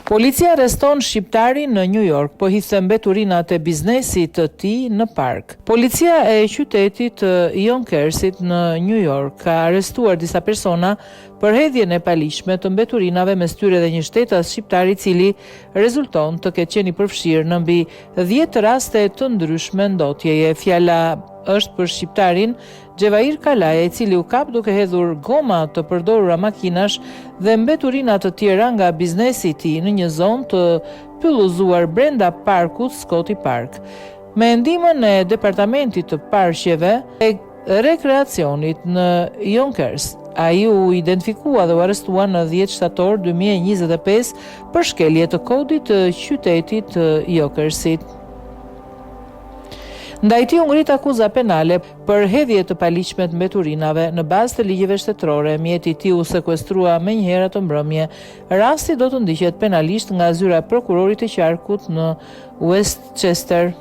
Policia arreston shqiptarin në New York, po hidhte mbeturinat e biznesit të tij në park. Policia e qytetit të Yonkërsit në New York ka arrestuar disa persona për hedhjen e paligjshme të mbeturinave mes tyre dhe një shtetas shqiptar i cili rezulton të ketë qenë i përfshirë në mbi 10 raste të ndryshme ndotjeje. Fjala është për shqiptarin Xhevair Kalaja, i cili u kap duke hedhur goma të përdorura makinash dhe mbeturina të tjera nga biznesi i tij në një zonë të pylluzuar brenda parkut Scotty Park. Me ndihmën e departamentit të parqeve e rekreacionit në Yonkers, ai u identifikua dhe u arrestua në 10 shtator 2025 për shkelje të kodit të qytetit të Yonkërsit. Ndaj tij u ngrit akuza penale për hedhje të paligjshme të mbeturinave në bazë të ligjeve shtetërore. Mjeti i tij u sekuestrua menjëherë atë mbrëmje. Rasti do të ndiqet penalisht nga zyra e prokurorit të qarkut në Westchester.